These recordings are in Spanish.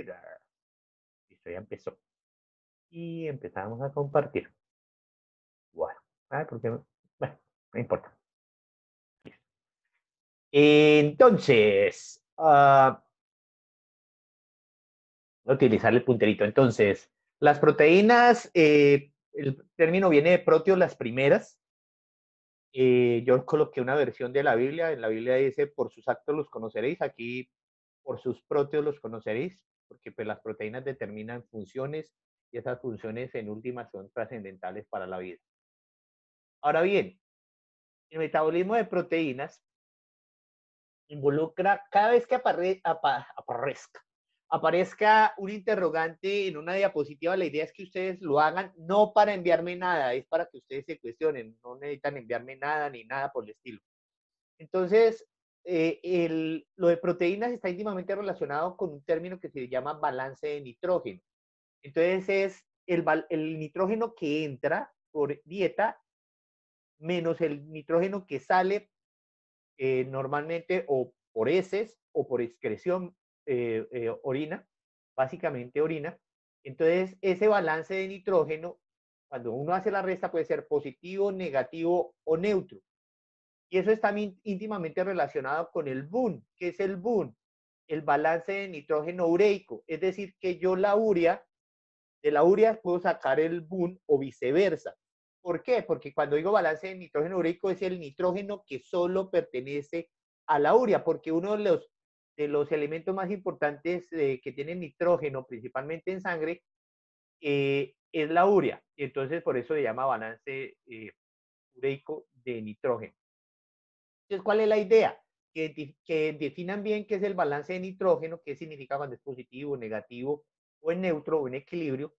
compartir. Listo, ya empezó. Y empezamos a compartir. Bueno, porque, bueno, no importa. Listo. Entonces, voy a utilizar el punterito. Entonces, las proteínas, el término viene de proteo, las primeras. Yo coloqué una versión de la Biblia. En la Biblia dice, por sus actos los conoceréis. Aquí, por sus proteos los conoceréis, porque pues, las proteínas determinan funciones y esas funciones en últimas son trascendentales para la vida. Ahora bien, el metabolismo de proteínas involucra, cada vez que aparezca un interrogante en una diapositiva, la idea es que ustedes lo hagan no para enviarme nada, es para que ustedes se cuestionen, no necesitan enviarme nada ni nada por el estilo. Entonces, lo de proteínas está íntimamente relacionado con un término que se llama balance de nitrógeno. Entonces, es el nitrógeno que entra por dieta menos el nitrógeno que sale normalmente o por heces o por excreción orina, básicamente orina. Entonces, ese balance de nitrógeno, cuando uno hace la resta, puede ser positivo, negativo o neutro. Y eso está íntimamente relacionado con el BUN. ¿Qué es el BUN? El balance de nitrógeno ureico. Es decir, que yo de la urea puedo sacar el BUN o viceversa. ¿Por qué? Porque cuando digo balance de nitrógeno ureico es el nitrógeno que solo pertenece a la urea, porque uno de los elementos más importantes que tienen nitrógeno, principalmente en sangre, es la urea. Y entonces por eso se llama balance ureico de nitrógeno. Entonces, ¿cuál es la idea? Que definan bien qué es el balance de nitrógeno, qué significa cuando es positivo, negativo o en neutro o en equilibrio,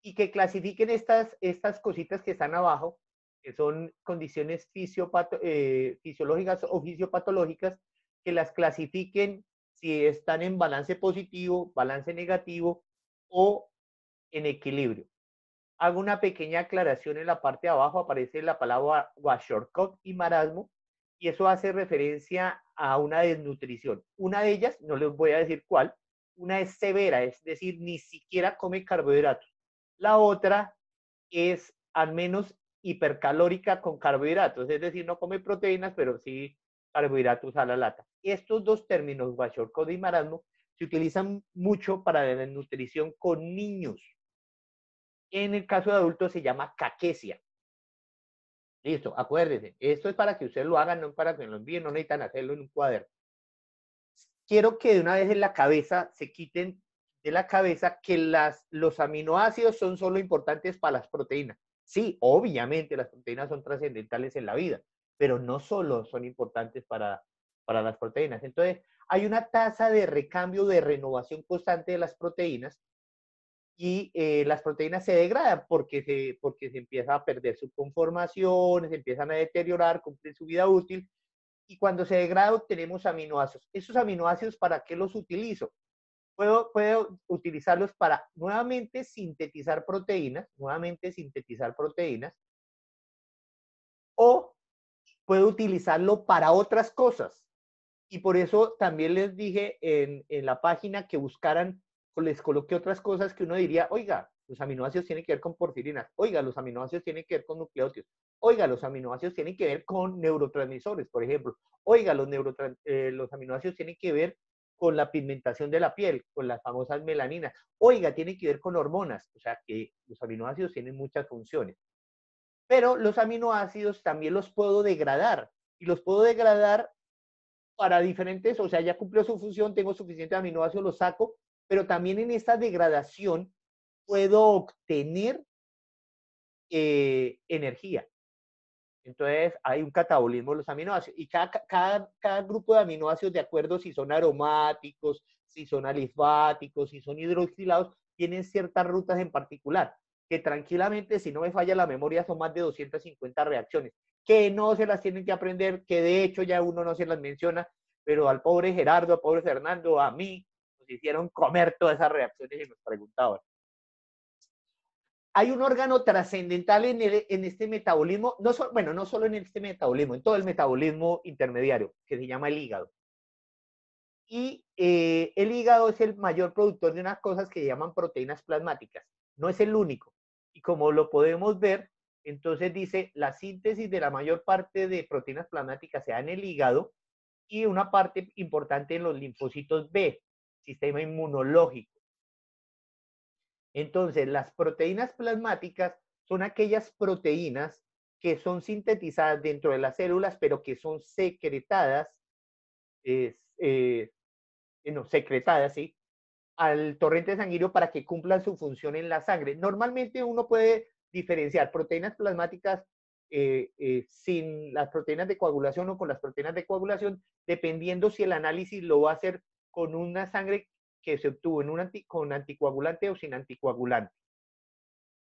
y que clasifiquen estas cositas que están abajo, que son condiciones fisiológicas o fisiopatológicas, que las clasifiquen si están en balance positivo, balance negativo o en equilibrio. Hago una pequeña aclaración en la parte de abajo, aparece la palabra kwashiorkor y marasmo, y eso hace referencia a una desnutrición. Una de ellas, no les voy a decir cuál, una es severa, es decir, ni siquiera come carbohidratos. La otra es al menos hipercalórica con carbohidratos, es decir, no come proteínas, pero sí carbohidratos a la lata. Estos dos términos, kwashiorkor y marasmo, se utilizan mucho para la nutrición con niños. En el caso de adultos se llama caquesia. Listo, acuérdense. Esto es para que ustedes lo hagan, no para que lo envíen, no necesitan hacerlo en un cuaderno. Quiero que de una vez en la cabeza se quiten de la cabeza que los aminoácidos son solo importantes para las proteínas. Sí, obviamente las proteínas son trascendentales en la vida, pero no solo son importantes para las proteínas. Entonces, hay una tasa de recambio, de renovación constante de las proteínas y las proteínas se degradan porque se empieza a perder su conformación, se empiezan a deteriorar, cumplen su vida útil, y cuando se degrada obtenemos aminoácidos. ¿Esos aminoácidos para qué los utilizo? Puedo utilizarlos para nuevamente sintetizar proteínas, o puedo utilizarlo para otras cosas. Y por eso también les dije en la página que buscaran, les coloqué otras cosas que uno diría, oiga, los aminoácidos tienen que ver con porfirinas, oiga, los aminoácidos tienen que ver con nucleótidos, oiga, los aminoácidos tienen que ver con neurotransmisores, por ejemplo, oiga, los aminoácidos tienen que ver con la pigmentación de la piel, con las famosas melaninas, oiga, tienen que ver con hormonas, o sea que los aminoácidos tienen muchas funciones. Pero los aminoácidos también los puedo degradar, y los puedo degradar para diferentes, o sea, ya cumplió su función, tengo suficiente aminoácidos, los saco, pero también en esta degradación puedo obtener energía. Entonces, hay un catabolismo de los aminoácidos y cada grupo de aminoácidos, de acuerdo si son aromáticos, si son alifáticos, si son hidroxilados, tienen ciertas rutas en particular, que tranquilamente, si no me falla la memoria, son más de 250 reacciones, que no se las tienen que aprender, que de hecho ya uno no se las menciona, pero al pobre Gerardo, al pobre Fernando, a mí, nos hicieron comer todas esas reacciones y nos preguntaban. Hay un órgano trascendental en este metabolismo, no solo en este metabolismo, en todo el metabolismo intermediario, que se llama el hígado. Y el hígado es el mayor productor de unas cosas que llaman proteínas plasmáticas. No es el único. Y como lo podemos ver, entonces dice, la síntesis de la mayor parte de proteínas plasmáticas se da en el hígado y una parte importante en los linfocitos B, sistema inmunológico. Entonces, las proteínas plasmáticas son aquellas proteínas que son sintetizadas dentro de las células, pero que son secretadas, no, secretadas, ¿sí? Al torrente sanguíneo para que cumplan su función en la sangre. Normalmente uno puede diferenciar proteínas plasmáticas sin las proteínas de coagulación o con las proteínas de coagulación, dependiendo si el análisis lo va a hacer con una sangre que se obtuvo en con anticoagulante o sin anticoagulante.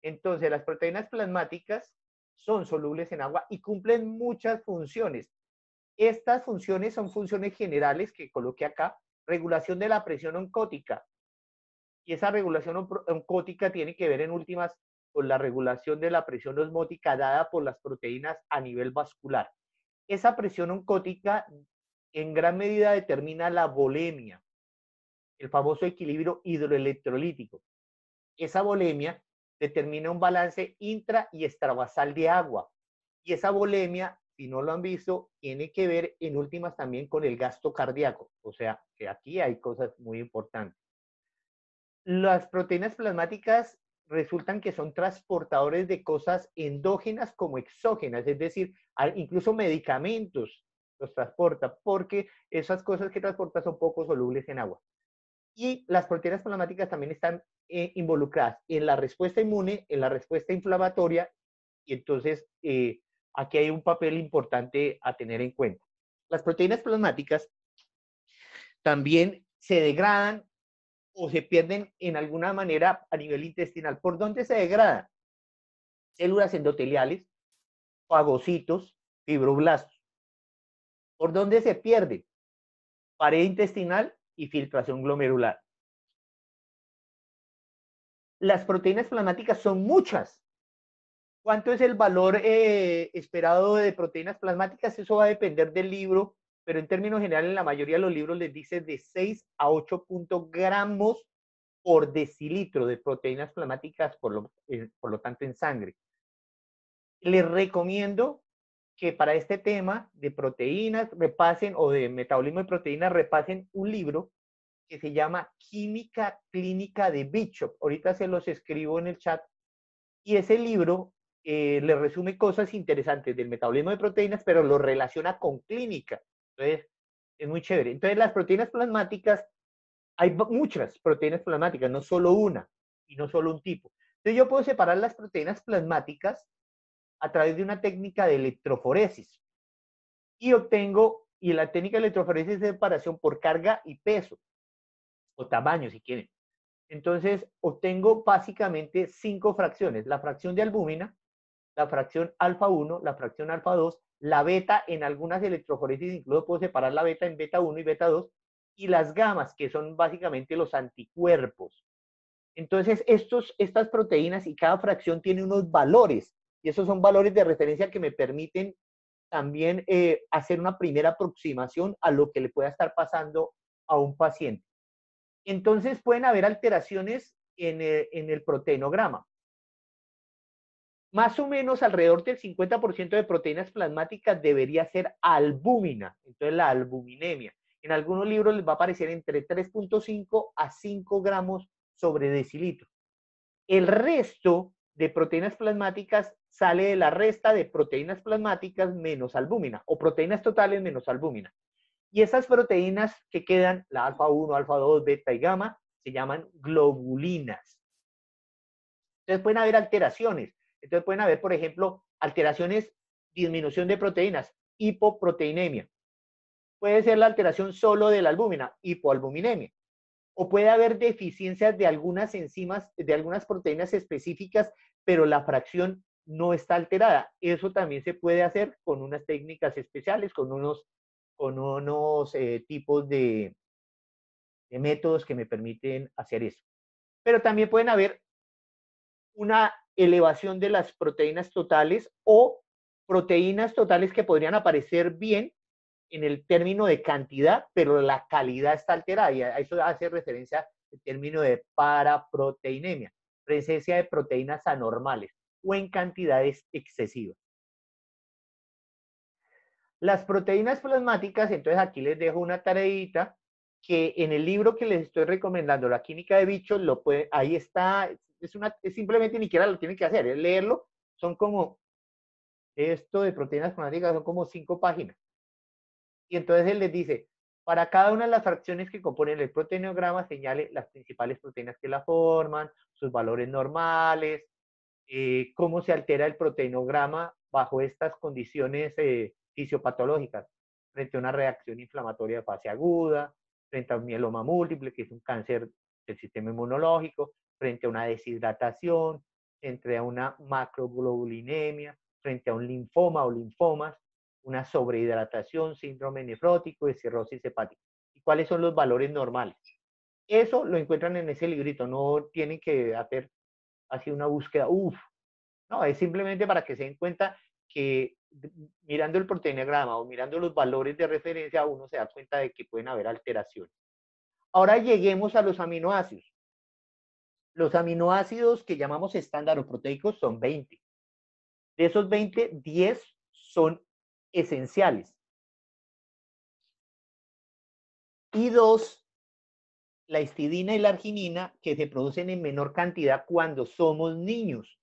Entonces, las proteínas plasmáticas son solubles en agua y cumplen muchas funciones. Estas funciones son funciones generales que coloqué acá, regulación de la presión oncótica. Y esa regulación oncótica tiene que ver en últimas con la regulación de la presión osmótica dada por las proteínas a nivel vascular. Esa presión oncótica en gran medida determina la volemia, el famoso equilibrio hidroelectrolítico. Esa volemia determina un balance intra y extravasal de agua. Y esa volemia, si no lo han visto, tiene que ver en últimas también con el gasto cardíaco. O sea, que aquí hay cosas muy importantes. Las proteínas plasmáticas resultan que son transportadores de cosas endógenas como exógenas, es decir, incluso medicamentos los transporta, porque esas cosas que transporta son poco solubles en agua. Y las proteínas plasmáticas también están involucradas en la respuesta inmune, en la respuesta inflamatoria, y entonces aquí hay un papel importante a tener en cuenta. Las proteínas plasmáticas también se degradan o se pierden en alguna manera a nivel intestinal. ¿Por dónde se degradan? Células endoteliales, fagocitos, fibroblastos. ¿Por dónde se pierden? Pared intestinal y filtración glomerular. Las proteínas plasmáticas son muchas. ¿Cuánto es el valor esperado de proteínas plasmáticas? Eso va a depender del libro, pero en términos generales, en la mayoría de los libros les dice de 6 a 8 gramos por decilitro de proteínas plasmáticas, por lo tanto, en sangre. Les recomiendo que para este tema de proteínas repasen, o de metabolismo de proteínas, repasen un libro que se llama Química Clínica de Bishop. Ahorita se los escribo en el chat. Y ese libro le resume cosas interesantes del metabolismo de proteínas, pero lo relaciona con clínica. Entonces, es muy chévere. Entonces, las proteínas plasmáticas, hay muchas proteínas plasmáticas, no solo una y no solo un tipo. Entonces, yo puedo separar las proteínas plasmáticas a través de una técnica de electroforesis. Y la técnica de electroforesis es de separación por carga y peso, o tamaño, si quieren. Entonces, obtengo básicamente 5 fracciones. La fracción de albúmina, la fracción alfa 1, la fracción alfa 2, la beta. En algunas electroforesis incluso puedo separar la beta en beta 1 y beta 2, y las gamas, que son básicamente los anticuerpos. Entonces, estas proteínas y cada fracción tiene unos valores, y esos son valores de referencia que me permiten también hacer una primera aproximación a lo que le pueda estar pasando a un paciente. Entonces, pueden haber alteraciones en el proteinograma. Más o menos alrededor del 50% de proteínas plasmáticas debería ser albúmina, entonces la albuminemia. En algunos libros les va a aparecer entre 3.5 a 5 gramos sobre decilitro. El resto de proteínas plasmáticas sale de la resta de proteínas plasmáticas menos albúmina, o proteínas totales menos albúmina. Y esas proteínas que quedan, la alfa 1, alfa 2, beta y gamma, se llaman globulinas. Entonces pueden haber alteraciones. Entonces pueden haber, por ejemplo, alteraciones, disminución de proteínas, hipoproteinemia. Puede ser la alteración solo de la albúmina, hipoalbuminemia. O puede haber deficiencias de algunas enzimas, de algunas proteínas específicas, pero la fracción no está alterada. Eso también se puede hacer con unas técnicas especiales, con unos tipos de métodos que me permiten hacer eso. Pero también pueden haber una elevación de las proteínas totales o proteínas totales que podrían aparecer bien en el término de cantidad, pero la calidad está alterada, y a eso hace referencia el término de paraproteinemia, presencia de proteínas anormales o en cantidades excesivas. Las proteínas plasmáticas, entonces aquí les dejo una tareita que en el libro que les estoy recomendando, La química de bichos, ahí está, es simplemente ni siquiera lo tienen que hacer, es leerlo, son como, esto de proteínas plasmáticas son como 5 páginas. Y entonces él les dice, para cada una de las fracciones que componen el proteinograma, señale las principales proteínas que la forman, sus valores normales, cómo se altera el proteinograma bajo estas condiciones fisiopatológicas, frente a una reacción inflamatoria de fase aguda, frente a un mieloma múltiple, que es un cáncer del sistema inmunológico, frente a una deshidratación, frente a una macroglobulinemia, frente a un linfoma o linfomas, una sobrehidratación, síndrome nefrótico, de cirrosis hepática. ¿Y cuáles son los valores normales? Eso lo encuentran en ese librito, no tienen que hacer así una búsqueda, no, es simplemente para que se den cuenta que mirando el proteinograma o mirando los valores de referencia, uno se da cuenta de que pueden haber alteraciones. Ahora lleguemos a los aminoácidos. Los aminoácidos que llamamos estándar o proteicos son 20. De esos 20, 10 son esenciales. Y 2, la histidina y la arginina, que se producen en menor cantidad cuando somos niños.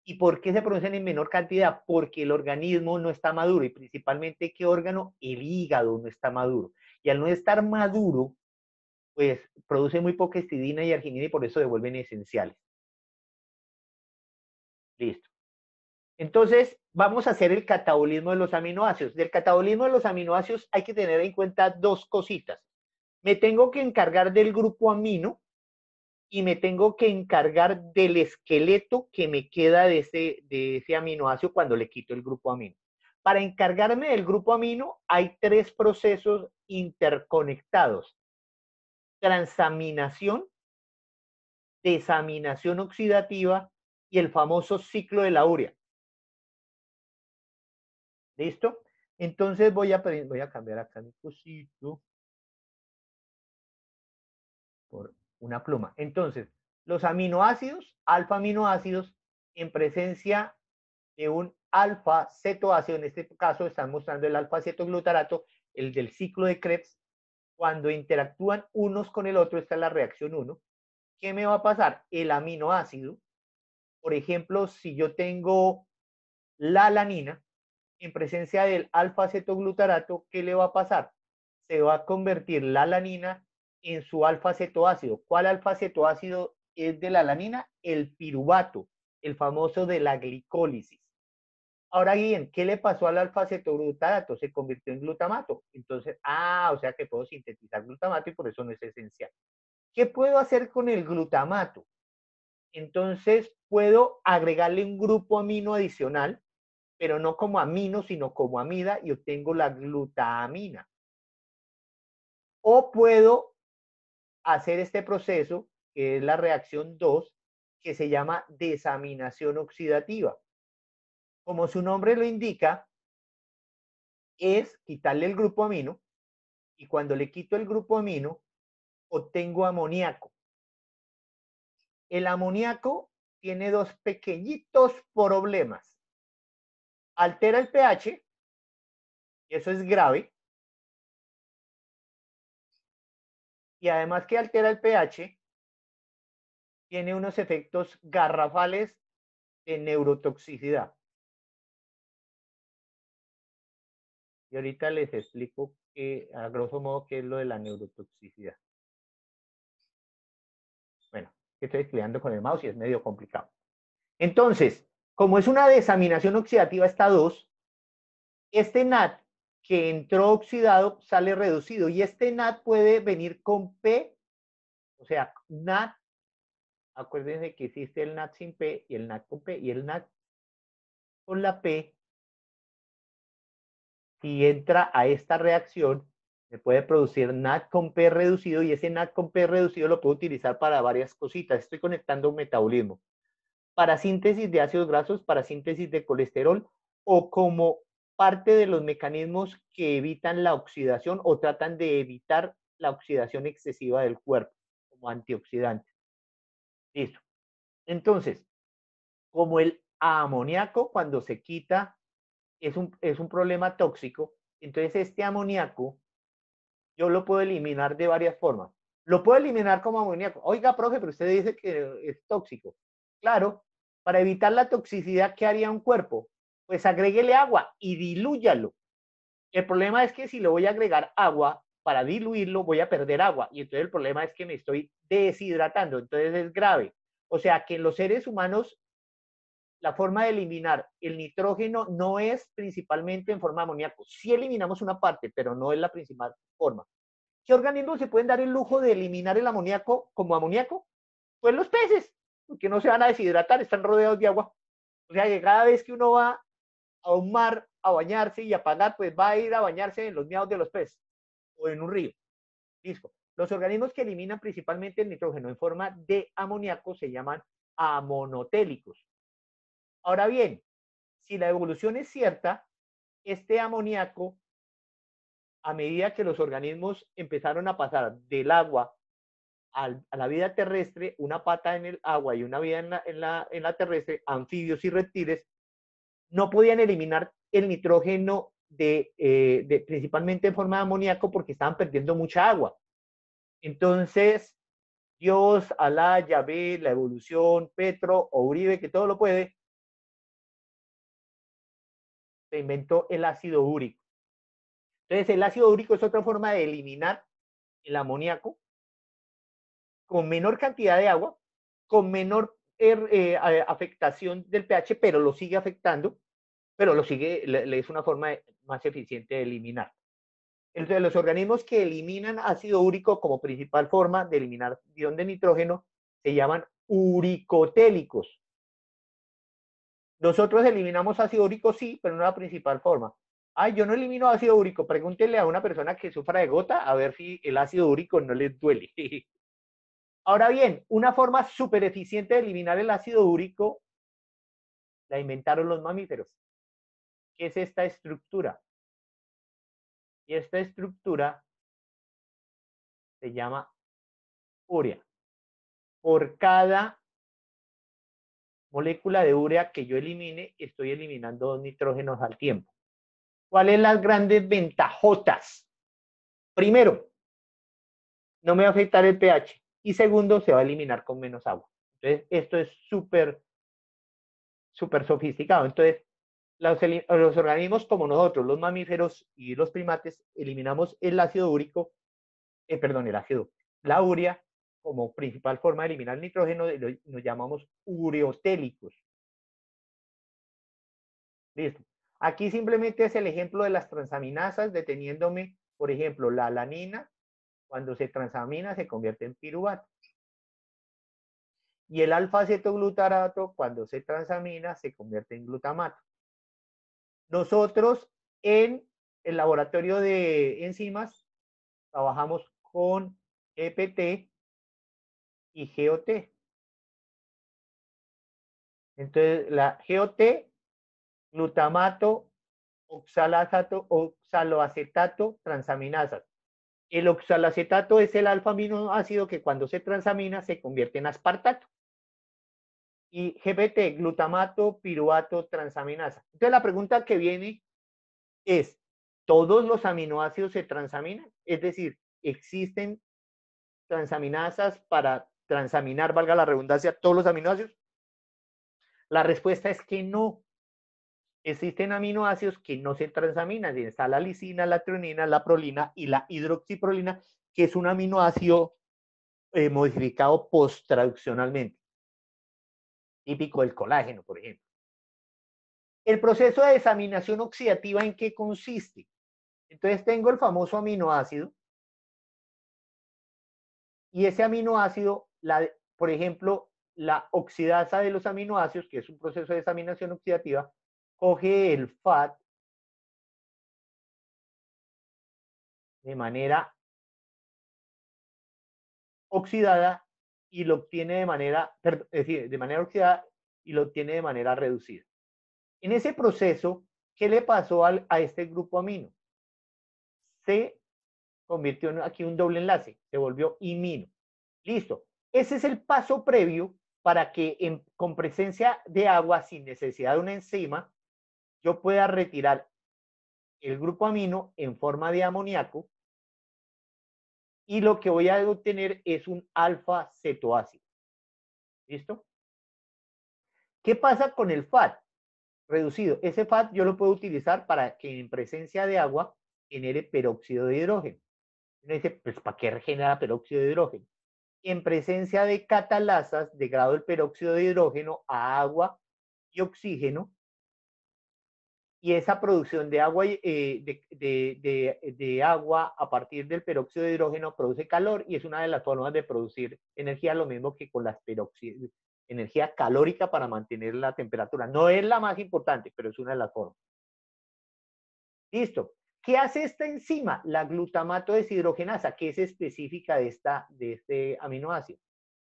¿Y por qué se producen en menor cantidad? Porque el organismo no está maduro, y principalmente, ¿qué órgano? El hígado no está maduro. Y al no estar maduro, pues produce muy poca histidina y arginina y por eso devuelven esenciales. Listo. Entonces, vamos a hacer el catabolismo de los aminoácidos. Del catabolismo de los aminoácidos hay que tener en cuenta 2 cositas. Me tengo que encargar del grupo amino y me tengo que encargar del esqueleto que me queda de ese aminoácido cuando le quito el grupo amino. Para encargarme del grupo amino hay 3 procesos interconectados: transaminación, desaminación oxidativa y el famoso ciclo de la urea. ¿Listo? Entonces voy a cambiar acá mi cosito por una pluma. Entonces, los aminoácidos, alfa aminoácidos, en presencia de un alfa cetoácido, en este caso están mostrando el alfa cetoglutarato, el del ciclo de Krebs, cuando interactúan unos con el otro, esta es la reacción 1. ¿Qué me va a pasar? El aminoácido, por ejemplo, si yo tengo la alanina, en presencia del alfa cetoglutarato, ¿qué le va a pasar? Se va a convertir la alanina en su alfa cetoácido. ¿Cuál alfa cetoácido es de la alanina? El piruvato, el famoso de la glicólisis. Ahora bien, ¿qué le pasó al alfa cetoglutarato? Se convirtió en glutamato. Entonces, o sea que puedo sintetizar glutamato y por eso no es esencial. ¿Qué puedo hacer con el glutamato? Entonces, puedo agregarle un grupo amino adicional, pero no como amino, sino como amida, y obtengo la glutamina. O puedo hacer este proceso, que es la reacción 2, que se llama desaminación oxidativa. Como su nombre lo indica, es quitarle el grupo amino, y cuando le quito el grupo amino, obtengo amoníaco. El amoníaco tiene 2 pequeñitos problemas. Altera el pH, y eso es grave. Y además que altera el pH, tiene unos efectos garrafales de neurotoxicidad. Y ahorita les explico a grosso modo, qué es lo de la neurotoxicidad. Bueno, estoy estudiando con el mouse y es medio complicado. Entonces, como es una desaminación oxidativa esta 2, este NAT que entró oxidado sale reducido, y este NAT puede venir con P, o sea, NAT, acuérdense que existe el NAT sin P y el NAT con P, y el NAT con la P, si entra a esta reacción, me puede producir NAT con P reducido, y ese NAT con P reducido lo puedo utilizar para varias cositas. Estoy conectando un metabolismo para síntesis de ácidos grasos, para síntesis de colesterol, o como parte de los mecanismos que evitan la oxidación o tratan de evitar la oxidación excesiva del cuerpo como antioxidante. Listo. Entonces, como el amoníaco cuando se quita es un problema tóxico, entonces este amoníaco yo lo puedo eliminar de varias formas. Lo puedo eliminar como amoníaco. Oiga, profe, pero usted dice que es tóxico. Claro, para evitar la toxicidad, ¿qué haría un cuerpo? Pues agréguele agua y dilúyalo. El problema es que si le voy a agregar agua, para diluirlo voy a perder agua. Y entonces el problema es que me estoy deshidratando. Entonces es grave. O sea que en los seres humanos la forma de eliminar el nitrógeno no es principalmente en forma de amoníaco. Sí eliminamos una parte, pero no es la principal forma. ¿Qué organismos se pueden dar el lujo de eliminar el amoníaco como amoníaco? Pues los peces, porque no se van a deshidratar, están rodeados de agua. O sea que cada vez que uno va a un mar a bañarse y a pagar, pues va a ir a bañarse en los miados de los peces o en un río. Listo. Los organismos que eliminan principalmente el nitrógeno en forma de amoníaco se llaman amonotélicos. Ahora bien, si la evolución es cierta, este amoníaco, a medida que los organismos empezaron a pasar del agua a la vida terrestre, una pata en el agua y una vida en la terrestre, anfibios y reptiles, no podían eliminar el nitrógeno principalmente en forma de amoníaco porque estaban perdiendo mucha agua. Entonces, Dios, Alá, Yahvé, la evolución, Petro o Uribe, que todo lo puede, se inventó el ácido úrico. Entonces, el ácido úrico es otra forma de eliminar el amoníaco con menor cantidad de agua, con menor afectación del pH, pero lo sigue afectando, pero le es una forma más eficiente de eliminar. Entre los organismos que eliminan ácido úrico como principal forma de eliminar ion de nitrógeno se llaman uricotélicos. Nosotros eliminamos ácido úrico, sí, pero no la principal forma. Ay, yo no elimino ácido úrico. Pregúntele a una persona que sufra de gota a ver si el ácido úrico no les duele. Ahora bien, una forma súper eficiente de eliminar el ácido úrico la inventaron los mamíferos. ¿Qué es esta estructura? Y esta estructura se llama urea. Por cada molécula de urea que yo elimine, estoy eliminando 2 nitrógenos al tiempo. ¿Cuáles las grandes ventajotas? Primero, no me va a afectar el pH. Y segundo, se va a eliminar con menos agua. Entonces, esto es súper sofisticado. Entonces, los organismos como nosotros, los mamíferos y los primates, eliminamos el ácido úrico, la urea, como principal forma de eliminar el nitrógeno, nos llamamos ureotélicos. Listo. Aquí simplemente es el ejemplo de las transaminasas, deteniéndome, por ejemplo, la alanina, cuando se transamina se convierte en piruvato. Y el alfa-acetoglutarato, cuando se transamina, se convierte en glutamato. Nosotros en el laboratorio de enzimas trabajamos con EPT y GOT. Entonces, la GOT, glutamato, oxaloacetato, transaminasas. El oxaloacetato es el alfa aminoácido que cuando se transamina se convierte en aspartato. Y GPT, glutamato, piruvato, transaminasa. Entonces la pregunta que viene es, ¿todos los aminoácidos se transaminan? Es decir, ¿existen transaminasas para transaminar, valga la redundancia, todos los aminoácidos? La respuesta es que no. Existen aminoácidos que no se transaminan. Está la lisina, la trionina, la prolina y la hidroxiprolina, que es un aminoácido modificado post-traduccionalmente, típico del colágeno, por ejemplo. El proceso de desaminación oxidativa, ¿en qué consiste? Entonces tengo el famoso aminoácido y ese aminoácido, por ejemplo, la oxidasa de los aminoácidos, que es un proceso de desaminación oxidativa, coge el FAT de manera oxidada y lo obtiene de manera, es decir, de manera oxidada y lo obtiene de manera reducida. En ese proceso, ¿Qué le pasó a este grupo amino? Se convirtió en aquí un doble enlace, se volvió imino. Listo. Ese es el paso previo para que con presencia de agua, sin necesidad de una enzima, yo pueda retirar el grupo amino en forma de amoníaco y lo que voy a obtener es un alfa-cetoácido. ¿Listo? ¿Qué pasa con el FAT reducido? Ese FAT yo lo puedo utilizar para que en presencia de agua genere peróxido de hidrógeno. Uno dice, pues ¿para qué genera peróxido de hidrógeno? En presencia de catalasas, degrado el peróxido de hidrógeno a agua y oxígeno, y esa producción de agua, de agua a partir del peróxido de hidrógeno produce calor y es una de las formas de producir energía, lo mismo que con las energía calórica para mantener la temperatura. No es la más importante, pero es una de las formas. Listo. ¿Qué hace esta enzima? La glutamato deshidrogenasa, que es específica de este aminoácido.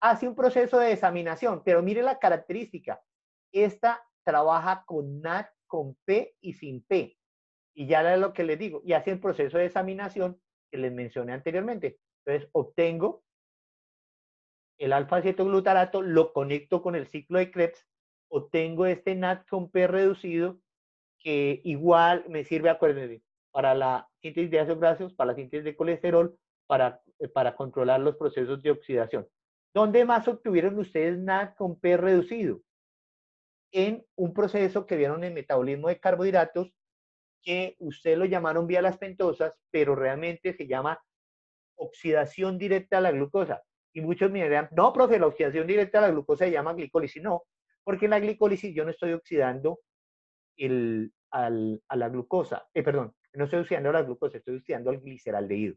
Hace un proceso de desaminación, pero mire la característica. Esta trabaja con NAD, con P y sin P. Y ya es lo que les digo. Y hace el proceso de desaminación que les mencioné anteriormente. Entonces, obtengo el alfa-acetoglutarato, lo conecto con el ciclo de Krebs, obtengo este NAD con P reducido, que igual me sirve, acuérdense, para la síntesis de ácidos grasos, para la síntesis de colesterol, para controlar los procesos de oxidación. ¿Dónde más obtuvieron ustedes NAD con P reducido? En un proceso que vieron en metabolismo de carbohidratos, que ustedes lo llamaron vía las pentosas, pero realmente se llama oxidación directa a la glucosa. Y muchos me dirán, no, profe, la oxidación directa a la glucosa se llama glicólisis. No, porque en la glicólisis yo no estoy oxidando a la glucosa, perdón, no estoy oxidando a la glucosa, estoy oxidando al gliceraldehído.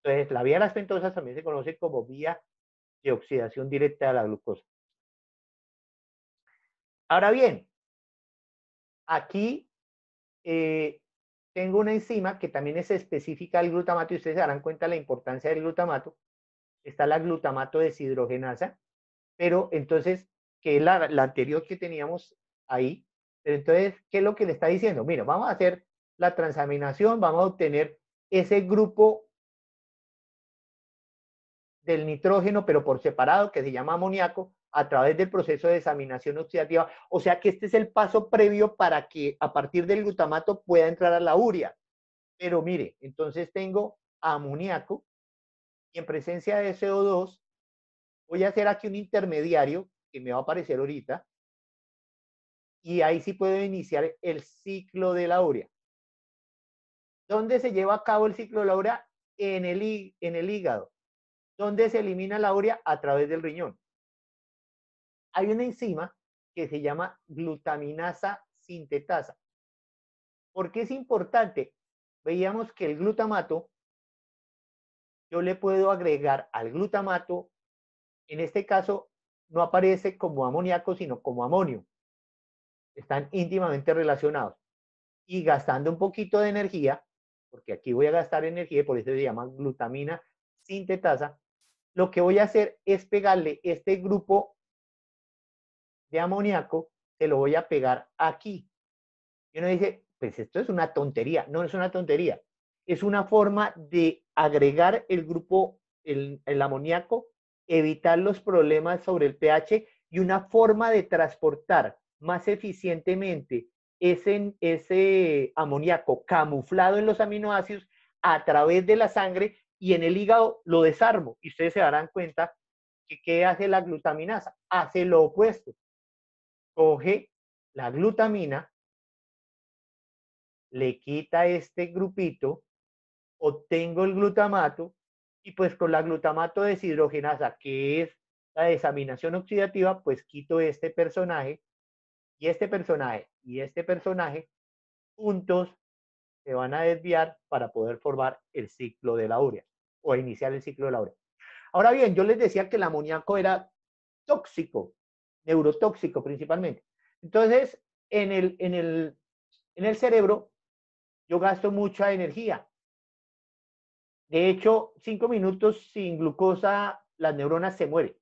Entonces, la vía de las pentosas también se conoce como vía de oxidación directa a la glucosa. Ahora bien, aquí tengo una enzima que también es específica del glutamato y ustedes se darán cuenta de la importancia del glutamato. Está la glutamato deshidrogenasa, pero entonces, que es la anterior que teníamos ahí. Pero entonces, ¿qué es lo que le está diciendo? Mira, vamos a hacer la transaminación, vamos a obtener ese grupo del nitrógeno, pero por separado, que se llama amoníaco, a través del proceso de desaminación oxidativa. O sea que este es el paso previo para que a partir del glutamato pueda entrar a la urea. Pero mire, entonces tengo amoníaco y en presencia de CO2 voy a hacer aquí un intermediario que me va a aparecer ahorita y ahí sí puedo iniciar el ciclo de la urea. ¿Dónde se lleva a cabo el ciclo de la urea? En el hígado. ¿Dónde se elimina la urea? A través del riñón. Hay una enzima que se llama glutaminasa sintetasa. ¿Por qué es importante? Veíamos que el glutamato, yo le puedo agregar al glutamato, en este caso no aparece como amoníaco, sino como amonio. Están íntimamente relacionados. Y gastando un poquito de energía, porque aquí voy a gastar energía y por eso se llama glutamina sintetasa, lo que voy a hacer es pegarle este grupo de amoníaco, se lo voy a pegar aquí. Y uno dice, pues esto es una tontería. No es una tontería. Es una forma de agregar el grupo, el amoníaco, evitar los problemas sobre el pH y una forma de transportar más eficientemente ese amoníaco camuflado en los aminoácidos a través de la sangre y en el hígado lo desarmo. Y ustedes se darán cuenta que ¿qué hace la glutaminasa? Hace lo opuesto. Coge la glutamina, le quita este grupito, obtengo el glutamato y pues con la glutamato deshidrogenasa, que es la desaminación oxidativa, pues quito este personaje y este personaje y este personaje juntos se van a desviar para poder formar el ciclo de la urea o iniciar el ciclo de la urea. Ahora bien, yo les decía que el amoníaco era tóxico, neurotóxico principalmente. Entonces, en el cerebro yo gasto mucha energía. De hecho, 5 minutos sin glucosa, las neuronas se mueren.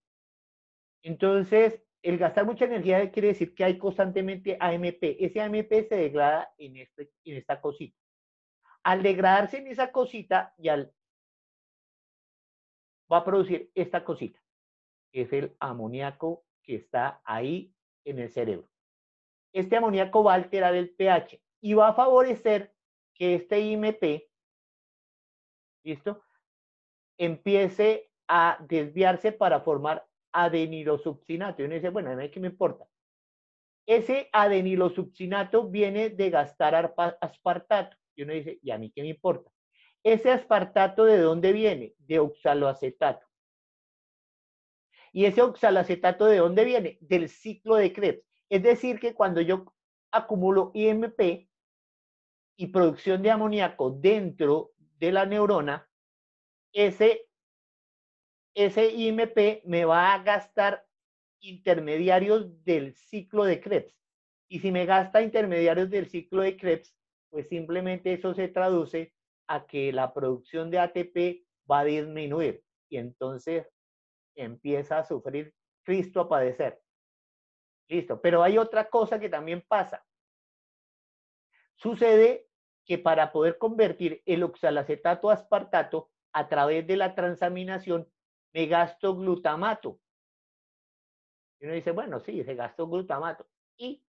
Entonces, el gastar mucha energía quiere decir que hay constantemente AMP. Ese AMP se degrada en esta cosita. Al degradarse en esa cosita, va a producir esta cosita, que es el amoníaco que está ahí en el cerebro. Este amoníaco va a alterar el pH y va a favorecer que este IMP, ¿listo?, empiece a desviarse para formar adenilosubcinato. Y uno dice, bueno, a mí qué me importa. Ese adenilosubcinato viene de gastar aspartato. Y uno dice, ¿y a mí qué me importa? Ese aspartato, ¿de dónde viene? De oxaloacetato. ¿Y ese oxalacetato de dónde viene? Del ciclo de Krebs. Es decir, que cuando yo acumulo IMP y producción de amoníaco dentro de la neurona, ese IMP me va a gastar intermediarios del ciclo de Krebs. Y si me gasta intermediarios del ciclo de Krebs, pues simplemente eso se traduce a que la producción de ATP va a disminuir. Y entonces empieza a sufrir Cristo a padecer. Listo. Pero hay otra cosa que también pasa. Sucede que para poder convertir el oxalacetato a aspartato a través de la transaminación, me gasto glutamato. Y uno dice, bueno, sí, se gastó glutamato. Y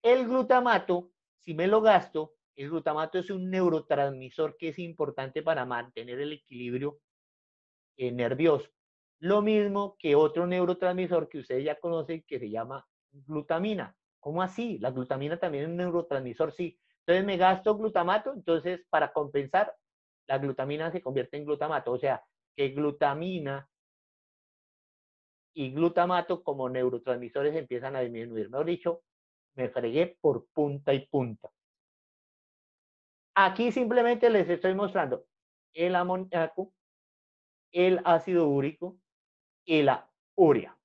el glutamato, si me lo gasto, el glutamato es un neurotransmisor que es importante para mantener el equilibrio nervioso. Lo mismo que otro neurotransmisor que ustedes ya conocen que se llama glutamina. ¿Cómo así? La glutamina también es un neurotransmisor, sí. Entonces me gasto glutamato, entonces para compensar, la glutamina se convierte en glutamato. O sea, que glutamina y glutamato como neurotransmisores empiezan a disminuir. Mejor dicho, me fregué por punta y punta. Aquí simplemente les estoy mostrando el amoníaco, el ácido úrico y la urea.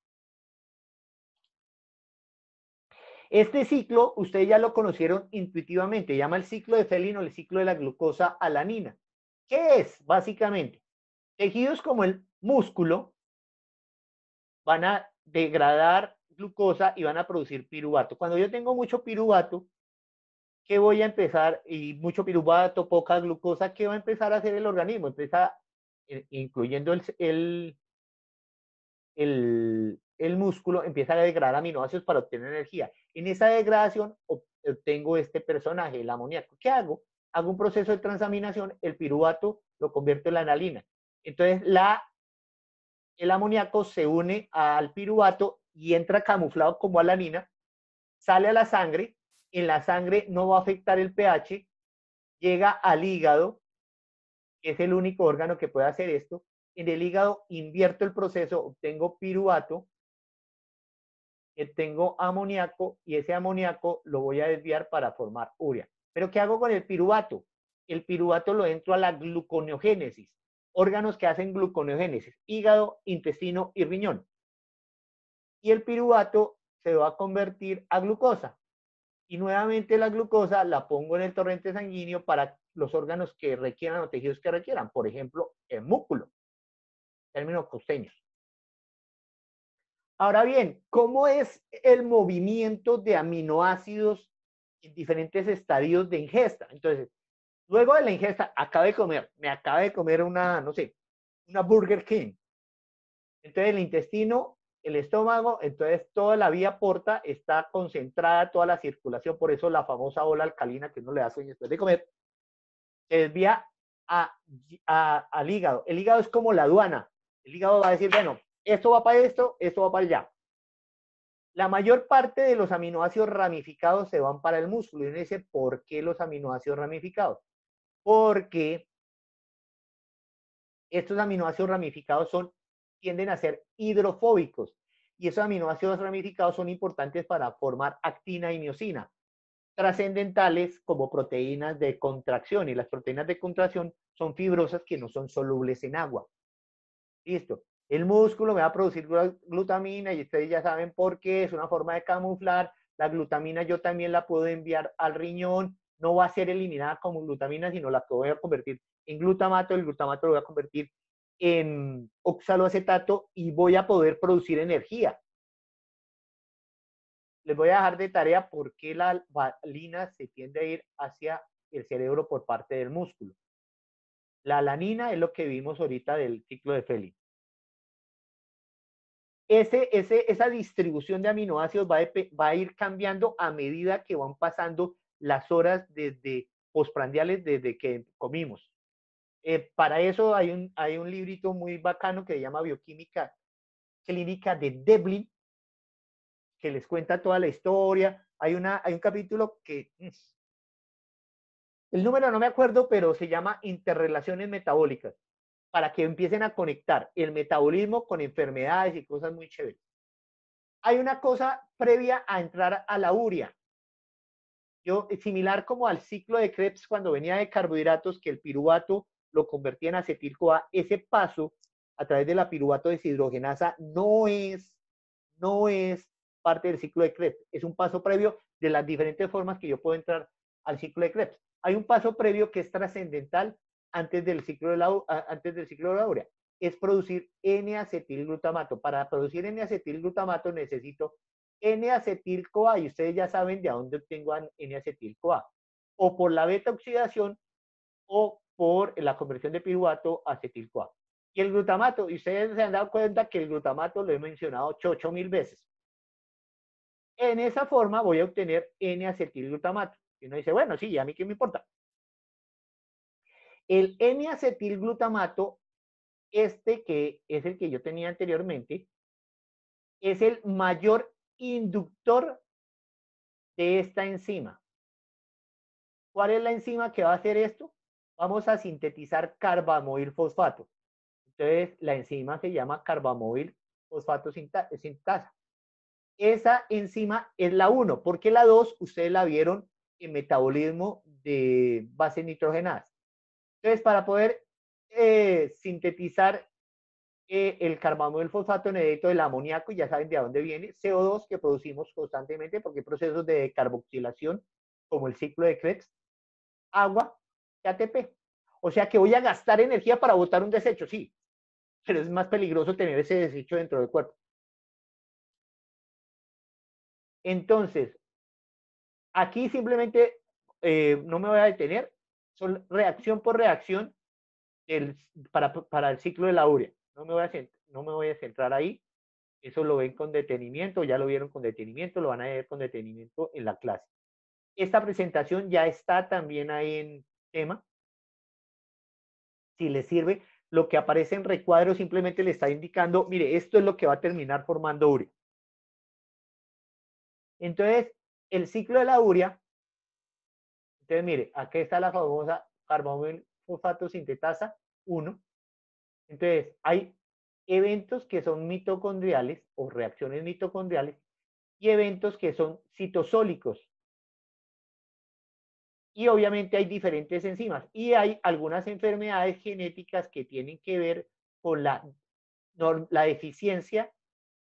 Este ciclo, ustedes ya lo conocieron intuitivamente, se llama el ciclo de Fellin o el ciclo de la glucosa alanina. ¿Qué es? Básicamente, tejidos como el músculo van a degradar glucosa y van a producir piruvato. Cuando yo tengo mucho piruvato, ¿qué voy a empezar? Y mucho piruvato, poca glucosa, ¿qué va a empezar a hacer el organismo? Empieza, incluyendo el músculo, empieza a degradar aminoácidos para obtener energía. En esa degradación obtengo este personaje, el amoníaco. ¿Qué hago? Hago un proceso de transaminación, el piruvato lo convierto en la analina. Entonces, el amoníaco se une al piruvato y entra camuflado como alanina, sale a la sangre, en la sangre no va a afectar el pH, llega al hígado, que es el único órgano que puede hacer esto. En el hígado invierto el proceso, obtengo piruvato, tengo amoníaco y ese amoníaco lo voy a desviar para formar urea. ¿Pero qué hago con el piruvato? El piruvato lo entro a la gluconeogénesis, órganos que hacen gluconeogénesis, hígado, intestino y riñón. Y el piruvato se va a convertir a glucosa. Y nuevamente la glucosa la pongo en el torrente sanguíneo para los órganos que requieran o tejidos que requieran. Por ejemplo, el músculo, términos costeños. Ahora bien, ¿cómo es el movimiento de aminoácidos en diferentes estadios de ingesta? Entonces, luego de la ingesta, me acabé de comer una, no sé, una Burger King. Entonces, el intestino, el estómago, entonces toda la vía porta está concentrada, toda la circulación, por eso la famosa ola alcalina que uno le da sueño después de comer, se desvía al hígado. El hígado es como la aduana. El hígado va a decir, bueno, esto va para esto va para allá. La mayor parte de los aminoácidos ramificados se van para el músculo. Y uno dice, ¿por qué los aminoácidos ramificados? Porque estos aminoácidos ramificados tienden a ser hidrofóbicos. Y esos aminoácidos ramificados son importantes para formar actina y miosina, trascendentales como proteínas de contracción. Y las proteínas de contracción son fibrosas que no son solubles en agua. Listo. El músculo me va a producir glutamina y ustedes ya saben por qué, es una forma de camuflar. La glutamina yo también la puedo enviar al riñón, no va a ser eliminada como glutamina, sino la voy a convertir en glutamato, el glutamato lo voy a convertir en oxaloacetato y voy a poder producir energía. les voy a dejar de tarea por qué la valina se tiende a ir hacia el cerebro por parte del músculo. La alanina es lo que vimos ahorita del ciclo de Feli. Esa distribución de aminoácidos va a ir cambiando a medida que van pasando las horas desde postprandiales, desde que comimos. Para eso hay un librito muy bacano que se llama Bioquímica Clínica de Devlin, que les cuenta toda la historia. Hay un capítulo que el número no me acuerdo, pero se llama Interrelaciones Metabólicas, para que empiecen a conectar el metabolismo con enfermedades y cosas muy chéveres. Hay una cosa previa a entrar a la urea. Similar como al ciclo de Krebs cuando venía de carbohidratos, que el piruvato lo convertía en acetil-CoA, ese paso a través de la piruvato deshidrogenasa no es parte del ciclo de Krebs, es un paso previo de las diferentes formas que yo puedo entrar al ciclo de Krebs. Hay un paso previo que es trascendental antes del ciclo de la urea, es producir N-acetilglutamato. Para producir N-acetilglutamato necesito N-acetil-CoA, y ustedes ya saben de dónde obtengo N-acetil-CoA, o por la beta oxidación o por la conversión de piruvato a acetil-CoA. Y el glutamato, y ustedes se han dado cuenta que el glutamato lo he mencionado 8.000 veces. En esa forma voy a obtener N-acetilglutamato. Y uno dice, bueno, sí, ¿a mí qué me importa? El N-acetilglutamato, que es el que yo tenía anteriormente, es el mayor inductor de esta enzima. ¿Cuál es la enzima que va a hacer esto? Vamos a sintetizar carbamoil fosfato. Entonces, la enzima se llama carbamoil fosfato sintasa. Esa enzima es la 1, porque la 2 ustedes la vieron en metabolismo de bases nitrogenadas. Entonces, para poder sintetizar el carbamoil fosfato necesito el amoníaco, y ya saben de dónde viene, CO2 que producimos constantemente porque hay procesos de carboxilación como el ciclo de Krebs, agua y ATP. O sea que voy a gastar energía para botar un desecho, sí, pero es más peligroso tener ese desecho dentro del cuerpo. Entonces, aquí simplemente no me voy a detener, son reacción por reacción para el ciclo de la urea. No me voy a centrar ahí, eso lo ven con detenimiento, ya lo vieron con detenimiento, lo van a ver con detenimiento en la clase. Esta presentación ya está también ahí en tema. Si les sirve, lo que aparece en recuadro simplemente le está indicando, mire, esto es lo que va a terminar formando urea. Entonces, el ciclo de la urea, entonces mire, aquí está la famosa carbamoil fosfato sintetasa 1. Entonces, hay eventos que son mitocondriales o reacciones mitocondriales y eventos que son citosólicos. Y obviamente hay diferentes enzimas y hay algunas enfermedades genéticas que tienen que ver con la deficiencia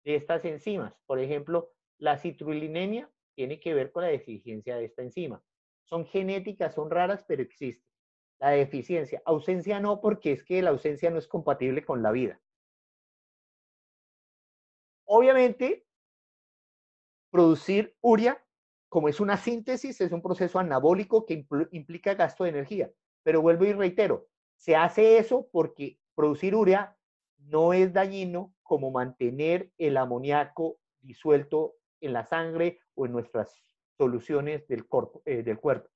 de estas enzimas. Por ejemplo, la citrullinemia tiene que ver con la deficiencia de esta enzima. Son genéticas, son raras, pero existen. La deficiencia, ausencia no, porque es que la ausencia no es compatible con la vida. Obviamente, producir urea, como es una síntesis, es un proceso anabólico que implica gasto de energía. Pero vuelvo y reitero, se hace eso porque producir urea no es dañino como mantener el amoníaco disuelto en la sangre o en nuestras soluciones del cuerpo. Entonces,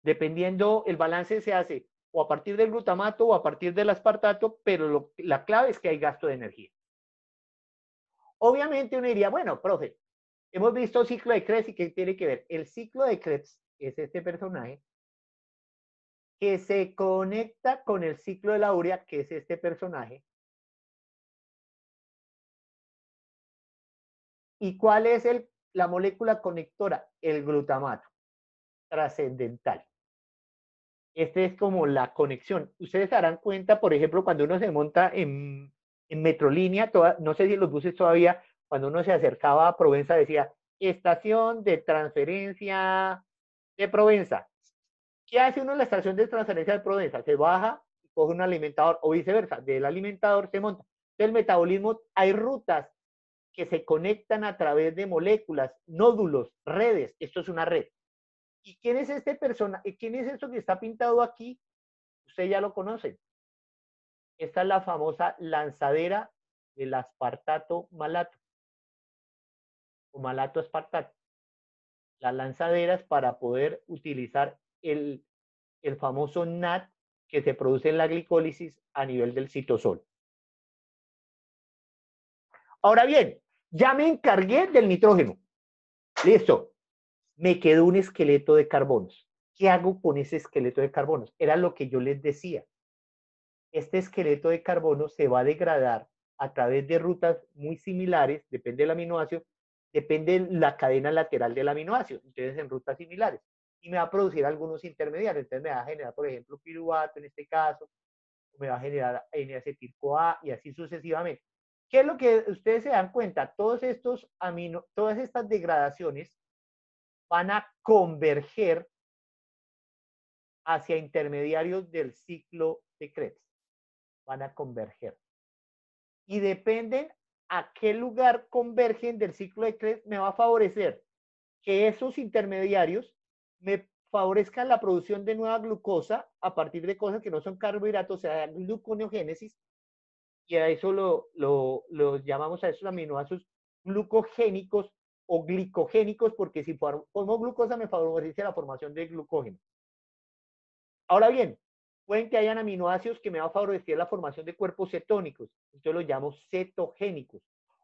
dependiendo, el balance se hace o a partir del glutamato o a partir del aspartato, pero la clave es que hay gasto de energía. Obviamente uno diría, bueno, profe, hemos visto ciclo de Krebs y qué tiene que ver. El ciclo de Krebs es este personaje que se conecta con el ciclo de la urea, que es este personaje. ¿Y cuál es la molécula conectora? El glutamato trascendental. Este es como la conexión. Ustedes se darán cuenta, por ejemplo, cuando uno se monta en Metrolínea, no sé si los buses todavía, cuando uno se acercaba a Provenza, decía, estación de transferencia de Provenza. ¿Qué hace uno en la estación de transferencia de Provenza? Se baja, coge un alimentador o viceversa. Del alimentador se monta. Del metabolismo hay rutas que se conectan a través de moléculas, nódulos, redes. Esto es una red. ¿Y quién es este persona? ¿Quién es esto que está pintado aquí? Usted ya lo conoce. Esta es la famosa lanzadera del aspartato malato o malato aspartato. La lanzadera es para poder utilizar el famoso NAT que se produce en la glicólisis a nivel del citosol. Ahora bien, ya me encargué del nitrógeno. Listo. Me quedó un esqueleto de carbonos. ¿Qué hago con ese esqueleto de carbonos? Era lo que yo les decía. Este esqueleto de carbono se va a degradar a través de rutas muy similares, depende del aminoácido, depende de la cadena lateral del aminoácido, entonces en rutas similares. Y me va a producir algunos intermediarios, entonces me va a generar, por ejemplo, piruvato en este caso, o me va a generar N-acetil-CoA y así sucesivamente. ¿Qué es lo que ustedes se dan cuenta? Todas estas degradaciones van a converger hacia intermediarios del ciclo de Krebs. Van a converger. Y dependen a qué lugar convergen del ciclo de Krebs, me va a favorecer que esos intermediarios me favorezcan la producción de nueva glucosa a partir de cosas que no son carbohidratos, o sea, gluconeogénesis, y a eso lo llamamos a esos aminoácidos glucogénicos o glicogénicos, porque si formo glucosa me favorece la formación de glucógeno. Ahora bien, pueden que hayan aminoácidos que me va a favorecer la formación de cuerpos cetónicos, entonces los llamo cetogénicos.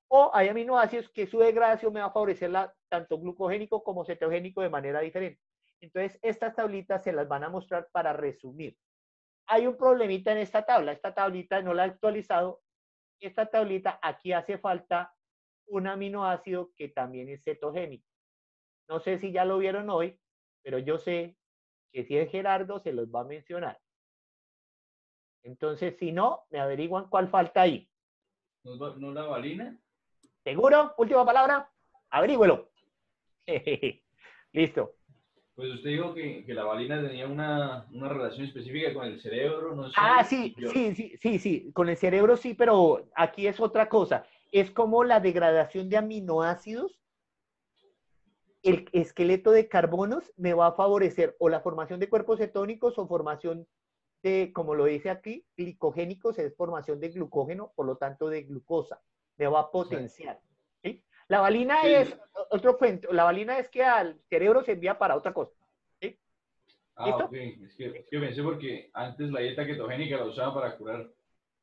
O hay aminoácidos que su degradación me va a favorecer tanto glucogénico como cetogénico de manera diferente. Entonces, estas tablitas se las van a mostrar para resumir. Hay un problemita en esta tablita no la he actualizado. Esta tablita, aquí hace falta un aminoácido que también es cetogénico. No sé si ya lo vieron hoy, pero yo sé que si es Gerardo se los va a mencionar. Entonces, si no, me averiguan cuál falta ahí. ¿No la valina? ¿Seguro? Última palabra. Averígüelo. Listo. Pues usted dijo que la valina tenía una relación específica con el cerebro, no Ah, sé, sí, y yo... sí. Con el cerebro sí, pero aquí es otra cosa. Es como la degradación de aminoácidos. El esqueleto de carbonos me va a favorecer o la formación de cuerpos cetónicos o formación de, como lo dice aquí, glicogénicos, es formación de glucógeno, por lo tanto de glucosa. Me va a O sea, potenciar. ¿Sí? La valina es sí, otro cuento. La valina es que al cerebro se envía para otra cosa. ¿Sí? ok, ¿Listo? es que pensé porque antes la dieta ketogénica la usaba para curar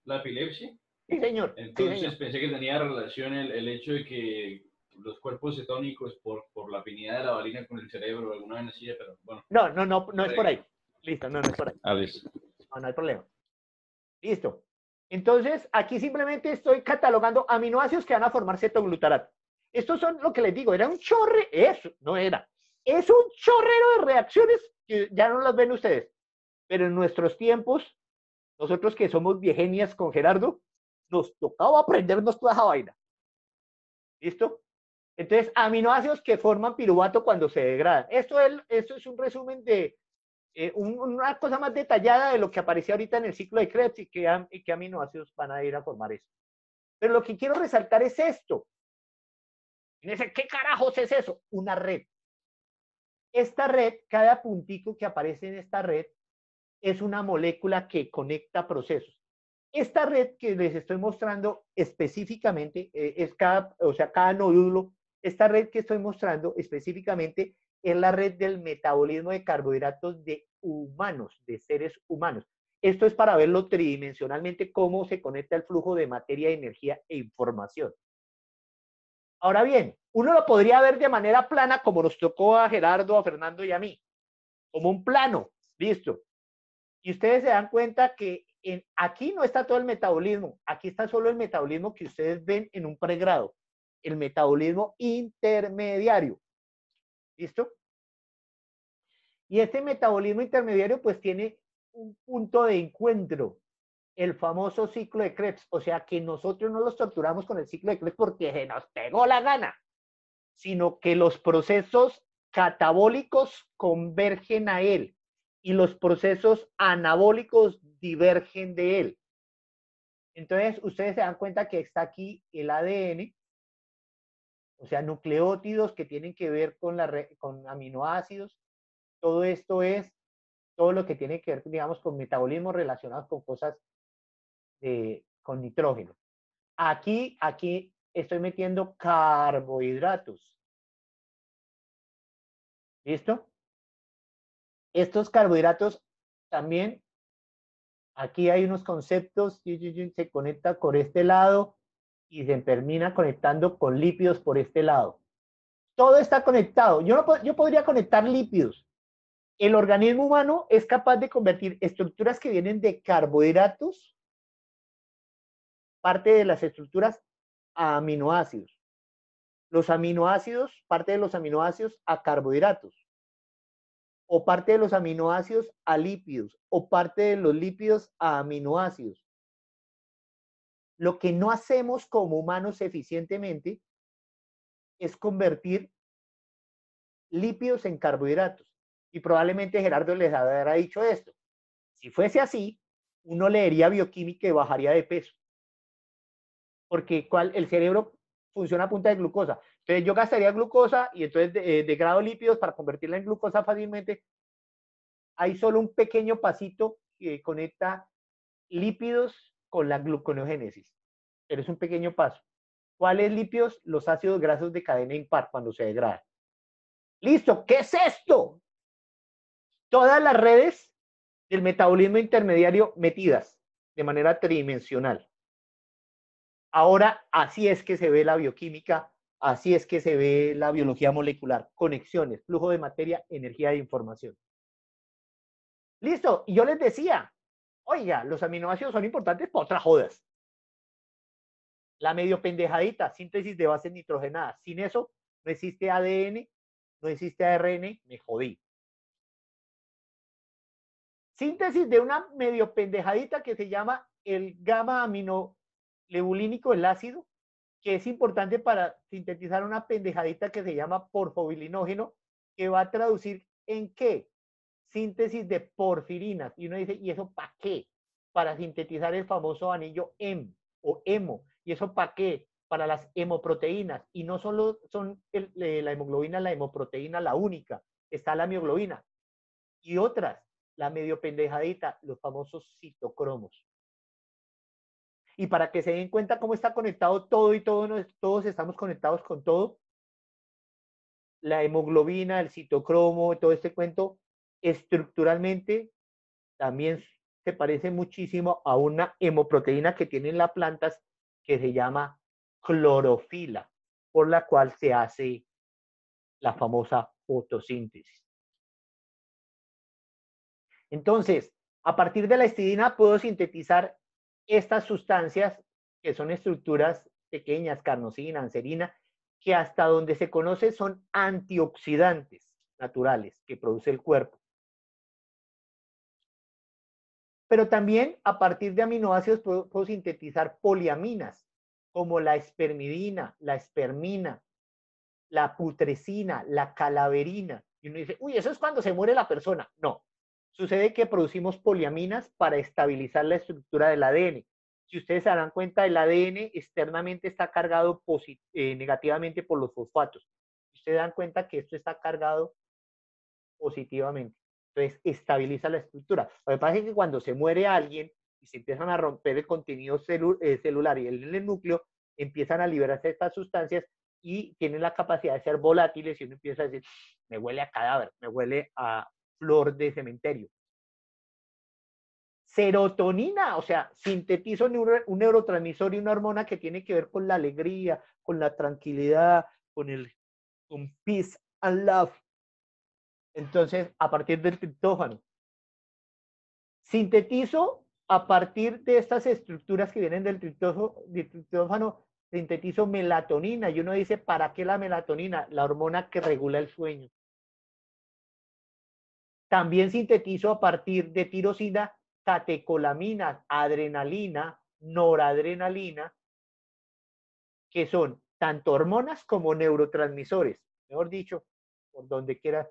la epilepsia, Sí, señor. Sí, entonces señor. pensé que tenía relación el hecho de que los cuerpos cetónicos por la afinidad de la valina con el cerebro, alguna vez así, pero bueno, No es por ahí. Listo, no es por ahí. a ver. No, no hay problema. Listo. Entonces, aquí simplemente estoy catalogando aminoácidos que van a formar cetoglutarato. Estos son lo que les digo, era un chorre, eso, no era. Es un chorrero de reacciones que ya no las ven ustedes. Pero en nuestros tiempos, nosotros que somos viegenias con Gerardo, nos tocaba aprendernos toda esa vaina. ¿Listo? Entonces, aminoácidos que forman piruvato cuando se degradan. Esto es un resumen de una cosa más detallada de lo que aparecía ahorita en el ciclo de Krebs y qué aminoácidos van a ir a formar eso. Pero lo que quiero resaltar es esto. ¿Qué carajos es eso? Una red. Esta red, cada puntico que aparece en esta red es una molécula que conecta procesos. Esta red que les estoy mostrando específicamente es cada nódulo. Esta red que estoy mostrando específicamente es la red del metabolismo de carbohidratos de humanos, de seres humanos. Esto es para verlo tridimensionalmente cómo se conecta el flujo de materia, energía e información. Ahora bien, uno lo podría ver de manera plana como nos tocó a Gerardo, a Fernando y a mí, como un plano, listo. Y ustedes se dan cuenta que aquí no está todo el metabolismo, aquí está solo el metabolismo que ustedes ven en un pregrado, el metabolismo intermediario. ¿Listo? Y este metabolismo intermediario pues tiene un punto de encuentro, el famoso ciclo de Krebs, o sea que nosotros no los torturamos con el ciclo de Krebs porque se nos pegó la gana, sino que los procesos catabólicos convergen a él y los procesos anabólicos divergen de él. Entonces, ustedes se dan cuenta que está aquí el ADN o sea, nucleótidos que tienen que ver con aminoácidos. Todo esto es todo lo que tiene que ver, digamos, con metabolismo relacionados con cosas con nitrógeno. Aquí estoy metiendo carbohidratos. ¿Listo? Estos carbohidratos también, aquí hay unos conceptos, se conecta por este lado y se termina conectando con lípidos por este lado. Todo está conectado. Yo podría conectar lípidos. El organismo humano es capaz de convertir estructuras que vienen de carbohidratos, parte de las estructuras, a aminoácidos. Los aminoácidos, parte de los aminoácidos a carbohidratos. O parte de los aminoácidos a lípidos. O parte de los lípidos a aminoácidos. Lo que no hacemos como humanos eficientemente es convertir lípidos en carbohidratos. Y probablemente Gerardo les habrá dicho esto. Si fuese así, uno leería bioquímica y bajaría de peso. Porque el cerebro funciona a punta de glucosa. Entonces yo gastaría glucosa y entonces degrado lípidos para convertirla en glucosa fácilmente. Hay solo un pequeño pasito que conecta lípidos con la gluconeogénesis. Pero es un pequeño paso. ¿Cuáles lípidos? Los ácidos grasos de cadena impar cuando se degradan. Listo, ¿qué es esto? Todas las redes del metabolismo intermediario metidas de manera tridimensional. Ahora, así es que se ve la bioquímica, así es que se ve la biología molecular. Conexiones, flujo de materia, energía de información. Listo, y yo les decía, oiga, los aminoácidos son importantes para otras jodas. La medio pendejadita, síntesis de bases nitrogenadas. Sin eso, no existe ADN, no existe ARN, me jodí. Síntesis de una medio pendejadita que se llama el gamma aminolebulínico, el ácido, que es importante para sintetizar una pendejadita que se llama porfobilinógeno, que va a traducir en qué? Síntesis de porfirinas. Y uno dice, ¿y eso para qué? Para sintetizar el famoso anillo M o hemo. ¿Y eso para qué? Para las hemoproteínas. Y no solo son la hemoglobina, la hemoproteína, la única. Está la mioglobina. Y otras, la medio pendejadita, los famosos citocromos. Y para que se den cuenta cómo está conectado todo y todos estamos conectados con todo, la hemoglobina, el citocromo, todo este cuento, estructuralmente también se parece muchísimo a una hemoproteína que tienen las plantas que se llama clorofila, por la cual se hace la famosa fotosíntesis. Entonces, a partir de la histidina puedo sintetizar estas sustancias que son estructuras pequeñas, carnosina, anserina, que hasta donde se conoce son antioxidantes naturales que produce el cuerpo. Pero también a partir de aminoácidos puedo sintetizar poliaminas, como la espermidina, la espermina, la putrescina, la calaverina. Y uno dice, uy, eso es cuando se muere la persona. No, sucede que producimos poliaminas para estabilizar la estructura del ADN. Si ustedes se darán cuenta, el ADN externamente está cargado negativamente por los fosfatos. Ustedes dan cuenta que esto está cargado positivamente. Entonces, estabiliza la estructura. Lo que pasa es que cuando se muere alguien y se empiezan a romper el contenido celular y el núcleo, empiezan a liberarse estas sustancias y tienen la capacidad de ser volátiles y uno empieza a decir, me huele a cadáver, me huele a flor de cementerio. Serotonina, o sea, sintetizo un neurotransmisor y una hormona que tiene que ver con la alegría, con la tranquilidad, con peace and love. Entonces, a partir del triptófano. Sintetizo a partir de estas estructuras que vienen del triptófano, sintetizo melatonina. Y uno dice, ¿para qué la melatonina? La hormona que regula el sueño. También sintetizo a partir de tirosina, catecolaminas, adrenalina, noradrenalina, que son tanto hormonas como neurotransmisores. Mejor dicho, por donde quieras.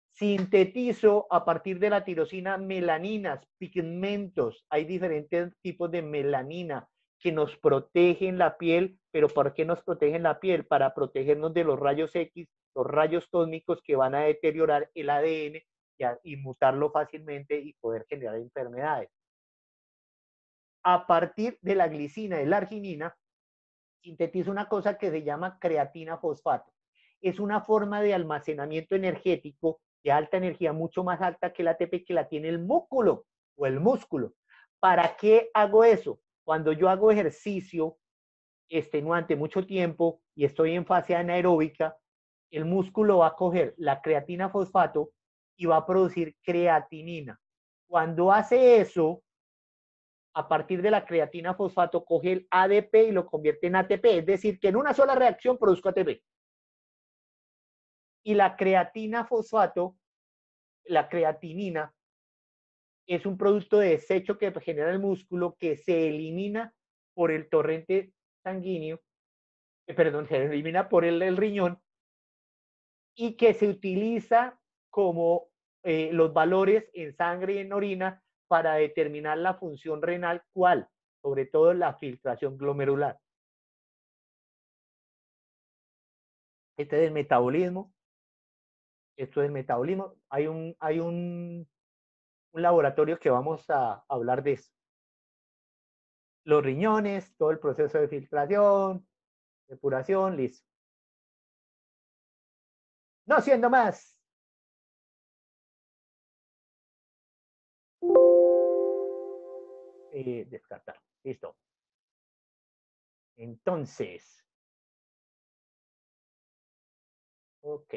Sintetizo a partir de la tirosina melaninas, pigmentos. Hay diferentes tipos de melanina. que nos protegen la piel, pero ¿por qué nos protegen la piel? Para protegernos de los rayos X, los rayos cósmicos que van a deteriorar el ADN y mutarlo fácilmente y poder generar enfermedades. A partir de la glicina y la arginina, sintetiza una cosa que se llama creatina fosfato. Es una forma de almacenamiento energético de alta energía, mucho más alta que el ATP, que la tiene el músculo o el músculo. ¿Para qué hago eso? Cuando yo hago ejercicio extenuante mucho tiempo y estoy en fase anaeróbica, el músculo va a coger la creatina fosfato y va a producir creatinina. Cuando hace eso, a partir de la creatina fosfato, coge el ADP y lo convierte en ATP, es decir, que en una sola reacción produzco ATP. Y la creatina fosfato, la creatinina, es un producto de desecho que genera el músculo que se elimina por el torrente sanguíneo, perdón, se elimina por el riñón y que se utiliza como los valores en sangre y en orina para determinar la función renal, ¿cuál? Sobre todo la filtración glomerular. Este es el metabolismo. Esto es el metabolismo. Un laboratorio que vamos a hablar de eso. Los riñones, todo el proceso de filtración, depuración, listo. No siendo más. Descartar. Listo. Entonces, ok.